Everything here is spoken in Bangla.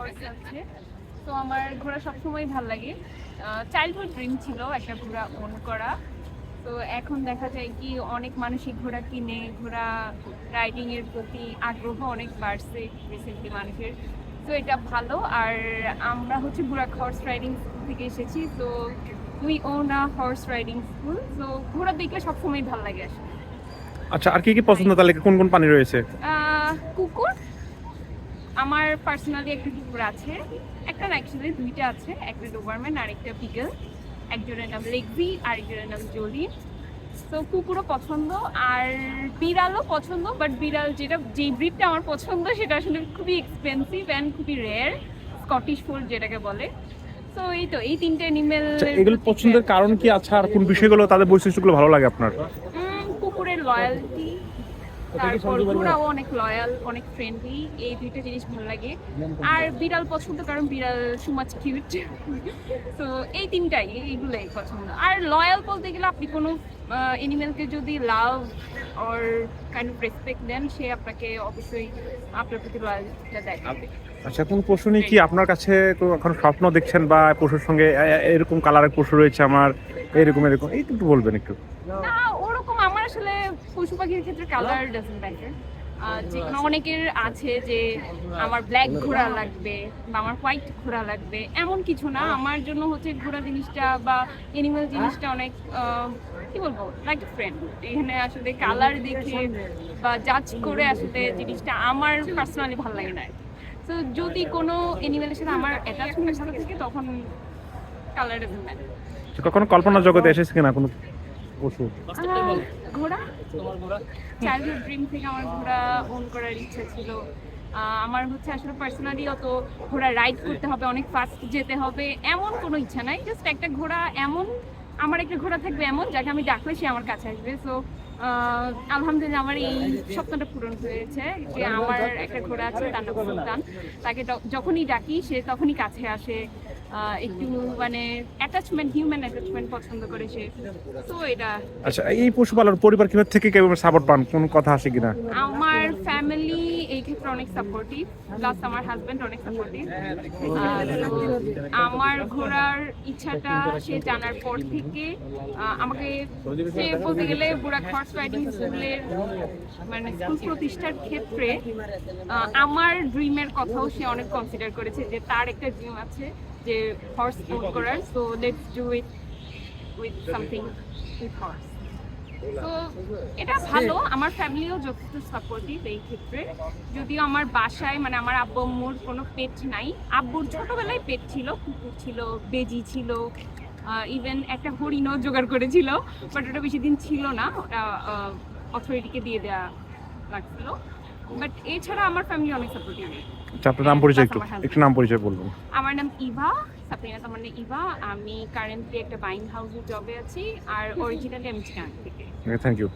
হর্স আছে। তো আমার ঘোড়া সবসময় ভালো লাগে। চাইল্ডহুড ড্রিম ছিল একটা ঘোড়া ওন করা। তো এখন দেখা যায় কি অনেক মানুষই ঘোড়া কিনে, ঘোড়া রাইডিং এর প্রতি আগ্রহ অনেক বাড়ছে রিসেন্টলি মানুষের। তো এটা ভালো। আর আমরা হচ্ছে বুরাক হর্স রাইডিং স্কুল থেকে এসেছি। তো we own a horse riding school. তো ঘোড়া দেখলে সবসময় ভালো লাগে আসলে। আচ্ছা, আর কি কি পছন্দ তাহলে কোন কোন পানি রয়েছে? কুকুর, আমার পার্সোনালি একটা কুকুর আছে, একটা না অ্যাকচুয়ালি দুইটা আছে, একটা ডোবারম্যান আর একটা বিগল। একজনের নাম লেগবি আর একজনের নাম জোলি। তো কুকুরও পছন্দ আর বিড়ালও পছন্দ, বাট বিড়াল যে ব্রিডটা আমার পছন্দ সেটা আসলে খুবই এক্সপেন্সিভ অ্যান্ড খুবই রেয়ার, স্কটিশ ফোল্ড যেটাকে বলে। তো এই তিনটে অ্যানিমেল। এগুলো পছন্দের কারণ কি আছে, আর কোন বিষয়গুলো তাদের বৈশিষ্ট্যগুলো ভালো লাগে আপনার? কুকুরের লয়ালটি, তারপর ঘোড়াও অনেক লয়াল, অনেক ফ্রেন্ডলি, এই দুইটা জিনিস ভালো লাগে। আর বিড়াল পছন্দ কারণ বিড়াল সো মাচ কিউট। তো এই তিনটাই, এইগুলোই পছন্দ। আর লয়াল বলতে গেলে আপনি কোনো এনিমেলকে যদি love or kind of respect দেন, সে আপনাকে অবশ্যই আপনার প্রতি লয়ালটিটা দেখাবে। আচ্ছা, কোন পশু নিয়ে কি আপনার কাছে এখন স্বপ্ন দেখছেন, বা পশুর সঙ্গে এরকম কালারের পশু রয়েছে আমার, এরকম এরকম এই একটু বলবেন একটু? না, ওরকম আমার আসলে পশু পাখির ক্ষেত্রে কালার ডাজন্ট ম্যাটার। যে কোনো অনেকের আছে যে আমার ব্ল্যাক ঘোড়া লাগবে বা আমার হোয়াইট ঘোড়া লাগবে, এমন কিছু না। আমার জন্য হচ্ছে ঘোড়া জিনিসটা বা এনিমেল জিনিসটা অনেক কি বলবো, লাইক এ ফ্রেন্ড। এখানে আসলে কালার দেখে বা জাজ করে আসলে জিনিসটা আমার পার্সোনালি ভালো লাগে না। তো যদি কোনো এনিমেলের সাথে আমার অ্যাটাচমেন্ট ভালো থাকে তখন কালার ডাজন্ট ম্যাটার। কখনো কল্পনা জগতে এসেছে কিনা কোনো পশু? ঘোড়া চাইল্ডহুড ড্রিম থেকে আমার ঘোড়া ওন করার ইচ্ছা ছিল। আমার হচ্ছে আসলে পার্সোনালি অত ঘোড়া রাইড করতে হবে, অনেক ফাস্ট যেতে হবে এমন কোনো ইচ্ছা নাই। জাস্ট একটা ঘোড়া এমন, আমার একটা ঘোড়া থাকবে এমন যাকে আমি ডাকলে সে আমার কাছে আসবে। সো আলহামদুলিল্লাহ আমার এই স্বপ্নটা পূরণ হয়েছে যে আমার একটা ঘোড়া আছে, তার নাম সুলতান। তাকে যখনই ডাকি সে তখনই কাছে আসে। একটু মানে অ্যাটাচমেন্ট, হিউম্যান অ্যাটাচমেন্ট পছন্দ করে সে। তো এটা। আচ্ছা, এই পশুপালন পরিবার কিভাবে থেকে কেমন সাপোর্ট পান, কোন কথা আসে কিনা? আমার ফ্যামিলি এই ক্ষেত্রে অনেক সাপোর্টিভ, প্লাস আমার হাজবেন্ড অনেক সাপোর্টিভ। আমার ঘোরার ইচ্ছাটা সে জানার পর থেকে আমাকে, সে বলতে গেলে বুরাক হর্স রাইডিং স্কুলের মানে স্কুল প্রতিষ্ঠার ক্ষেত্রে আমার ড্রিমের কথাও সে অনেক কনসিডার করেছে, যে তার একটা ড্রিম আছে যে হর্স ওন করার। So let's do it with something with horse. তো এটা ভালো, আমার ফ্যামিলিও যথেষ্ট সাপোর্টিভ এই ক্ষেত্রে। যদিও আমার বাসায় মানে আমার আব্বু আম্মুর কোনো পেট নাই। আব্বুর ছোটবেলায় পেট ছিল, কুকুর ছিল, বেজি ছিল, ইভেন একটা হরিণও জোগাড় করেছিল, বাট ওটা বেশি দিন ছিল না, ওটা অথরিটিকে দিয়ে দেওয়া লাগছিল। বাট এছাড়া আমার ফ্যামিলি অনেক সাপোর্টিভ। আচ্ছা, আপনার নাম পরিচয় একটু নাম পরিচয় বলবেন? আমার নাম ইভা, সাফিনা তামান্না ইভা। আমি কারেন্টলি একটা বাইং হাউসে জবে আছি, আর অরিজিনালি আমি চিটাগাং থেকে। Thank you.